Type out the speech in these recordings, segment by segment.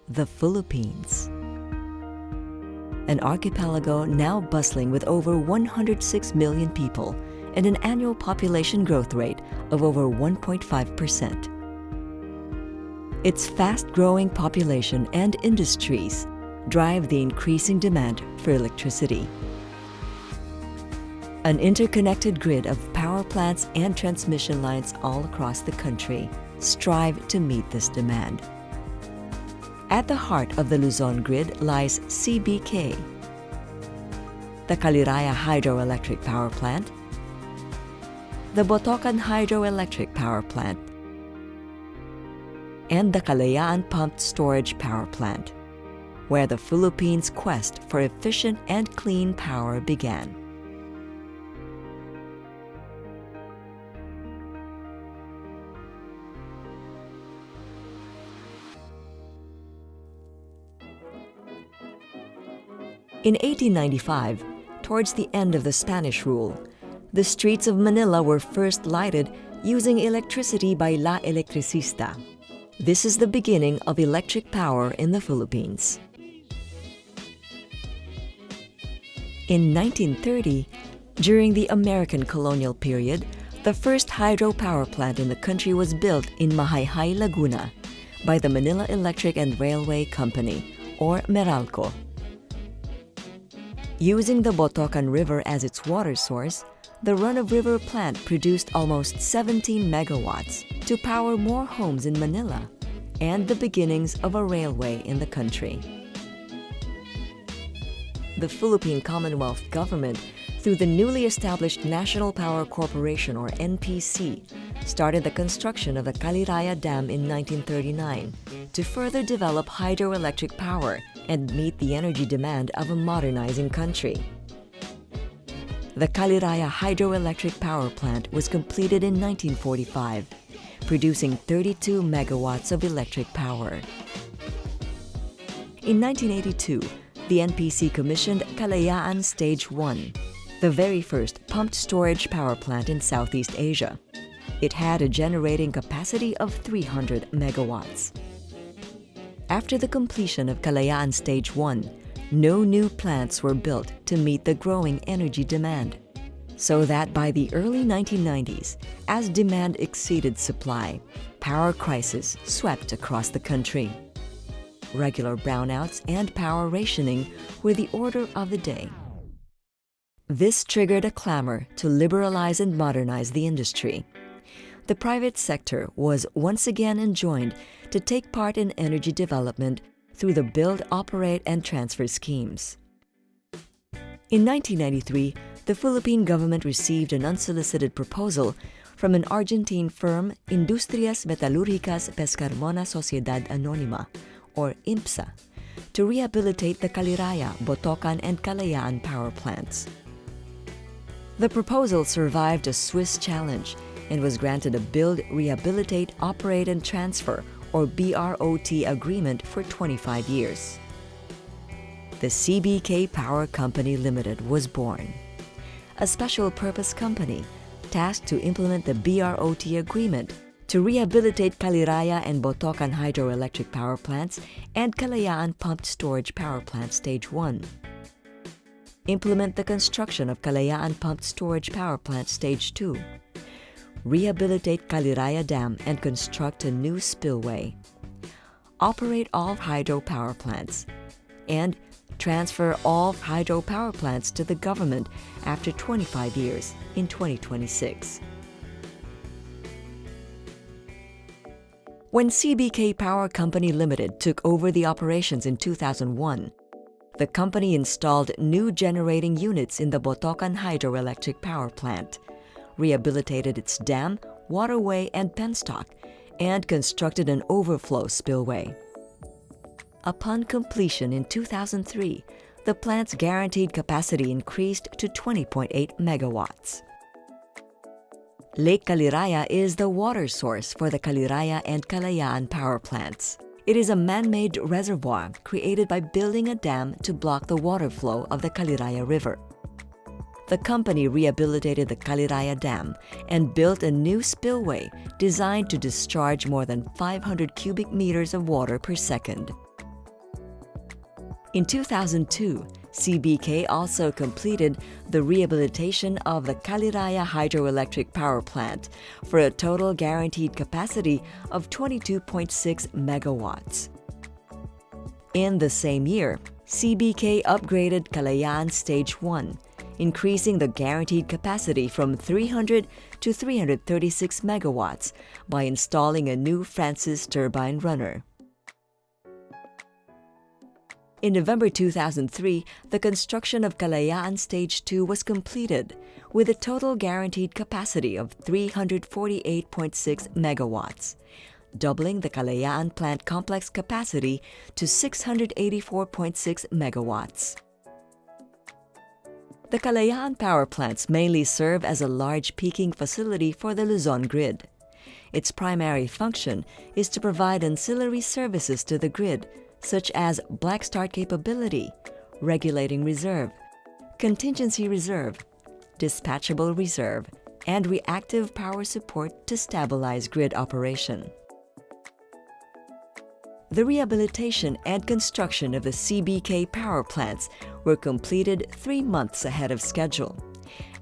the Philippines. An archipelago now bustling with over 106 million people and an annual population growth rate of over 1.5%. Its fast-growing population and industries drive the increasing demand for electricity. An interconnected grid of power plants and transmission lines all across the country strive to meet this demand. At the heart of the Luzon grid lies CBK, the Caliraya Hydroelectric Power Plant, the Botocan Hydroelectric Power Plant, and the Kalayaan Pumped Storage Power Plant, where the Philippines' quest for efficient and clean power began. In 1895, towards the end of the Spanish rule, the streets of Manila were first lighted using electricity by La Electricista. This is the beginning of electric power in the Philippines. In 1930, during the American colonial period, the first hydropower plant in the country was built in Mahayhay, Laguna by the Manila Electric and Railway Company, or Meralco. Using the Botocan River as its water source, the run-of-river plant produced almost 17 megawatts to power more homes in Manila and the beginnings of a railway in the country. The Philippine Commonwealth Government, through the newly established National Power Corporation or NPC, started the construction of the Caliraya Dam in 1939 to further develop hydroelectric power and meet the energy demand of a modernizing country. The Caliraya Hydroelectric Power Plant was completed in 1945, producing 32 megawatts of electric power. In 1982, the NPC commissioned Kalayaan Stage 1, the very first pumped storage power plant in Southeast Asia. It had a generating capacity of 300 megawatts. After the completion of Kalayaan Stage 1, no new plants were built to meet the growing energy demand. So that by the early 1990s, as demand exceeded supply, power crisis swept across the country. Regular brownouts and power rationing were the order of the day. This triggered a clamor to liberalize and modernize the industry. The private sector was once again enjoined to take part in energy development through the Build, Operate, and Transfer schemes. In 1993, the Philippine government received an unsolicited proposal from an Argentine firm, Industrias Metalúrgicas Pescarmona Sociedad Anónima, or IMPSA, to rehabilitate the Caliraya, Botocan, and Kalayaan power plants. The proposal survived a Swiss challenge and was granted a Build, Rehabilitate, Operate, and Transfer, or BROT agreement for 25 years. The CBK Power Company Limited was born, a special purpose company tasked to implement the BROT agreement to rehabilitate Caliraya and Botocan hydroelectric power plants and Kalayaan pumped storage power plant Stage 1. Implement the construction of Kalayaan pumped storage power plant Stage 2. Rehabilitate Caliraya Dam and construct a new spillway. Operate all hydropower plants. And transfer all hydropower plants to the government after 25 years in 2026. When CBK Power Company Limited took over the operations in 2001, the company installed new generating units in the Botocan Hydroelectric Power Plant, rehabilitated its dam, waterway, and penstock, and constructed an overflow spillway. Upon completion in 2003, the plant's guaranteed capacity increased to 20.8 megawatts. Lake Caliraya is the water source for the Caliraya and Kalayaan power plants. It is a man-made reservoir created by building a dam to block the water flow of the Caliraya River. The company rehabilitated the Caliraya Dam and built a new spillway designed to discharge more than 500 cubic meters of water per second. In 2002, CBK also completed the rehabilitation of the Caliraya hydroelectric power plant for a total guaranteed capacity of 22.6 megawatts. In the same year, CBK upgraded Kalayaan Stage 1, increasing the guaranteed capacity from 300 to 336 megawatts by installing a new Francis turbine runner. In November 2003, the construction of Kalayaan Stage 2 was completed, with a total guaranteed capacity of 348.6 megawatts, doubling the Kalayaan plant complex capacity to 684.6 megawatts. The Kalayaan power plants mainly serve as a large peaking facility for the Luzon grid. Its primary function is to provide ancillary services to the grid, such as black start capability, regulating reserve, contingency reserve, dispatchable reserve, and reactive power support to stabilize grid operation. The rehabilitation and construction of the CBK power plants were completed 3 months ahead of schedule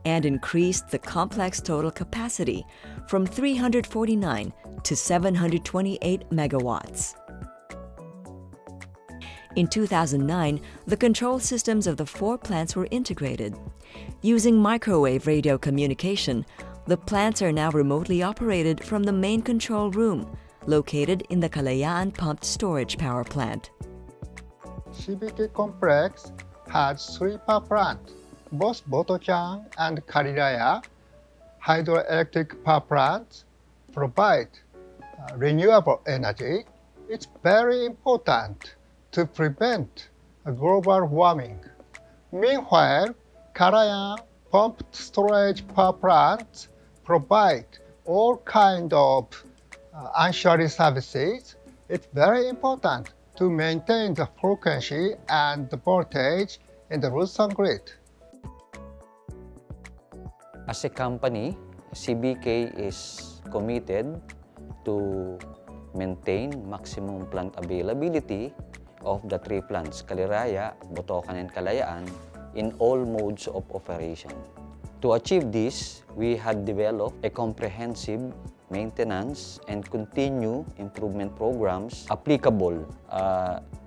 and increased the complex total capacity from 349 to 728 megawatts. In 2009, the control systems of the 4 plants were integrated. Using microwave radio communication, the plants are now remotely operated from the main control room, located in the Kalayaan Pumped Storage Power Plant. CBK complex has 3 power plants. Both Botocan and Caliraya hydroelectric power plants provide renewable energy. It's very important to prevent global warming. Meanwhile, Kalayaan pumped storage power plants provide all kinds of ancillary services. It's very important to maintain the frequency and the voltage in the Luzon grid. As a company, CBK is committed to maintain maximum plant availability of the 3 plants, Caliraya, Botocan, and Kalayaan, in all modes of operation. To achieve this, we had developed a comprehensive maintenance and continue improvement programs applicable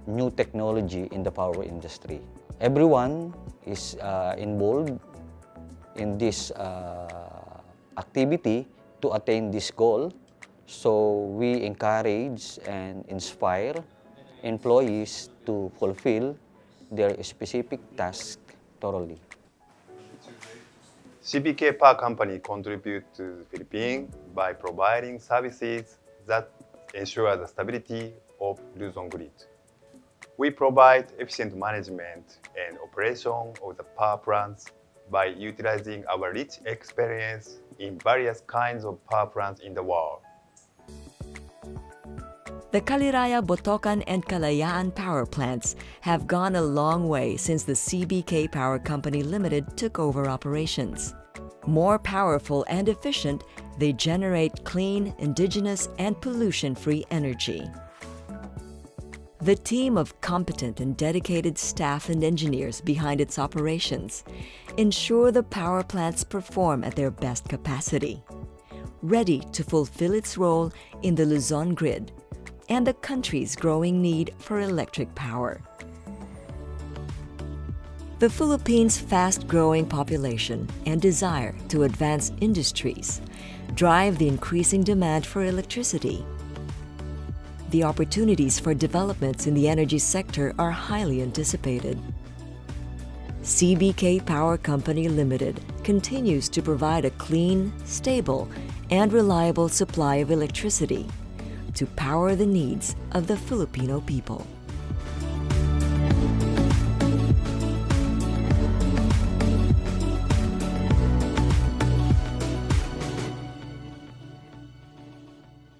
new technology in the power industry. Everyone is involved in this activity to attain this goal, so we encourage and inspire employees to fulfill their specific tasks thoroughly. CBK Power Company contributes to the Philippines by providing services that ensure the stability of Luzon grid. We provide efficient management and operation of the power plants by utilizing our rich experience in various kinds of power plants in the world. The Caliraya, Botocan, and Kalayaan power plants have gone a long way since the CBK Power Company Limited took over operations. More powerful and efficient, they generate clean, indigenous, and pollution-free energy. The team of competent and dedicated staff and engineers behind its operations ensure the power plants perform at their best capacity, ready to fulfill its role in the Luzon grid and the country's growing need for electric power. The Philippines' fast-growing population and desire to advance industries drive the increasing demand for electricity. The opportunities for developments in the energy sector are highly anticipated. CBK Power Company Limited continues to provide a clean, stable, and reliable supply of electricity to power the needs of the Filipino people.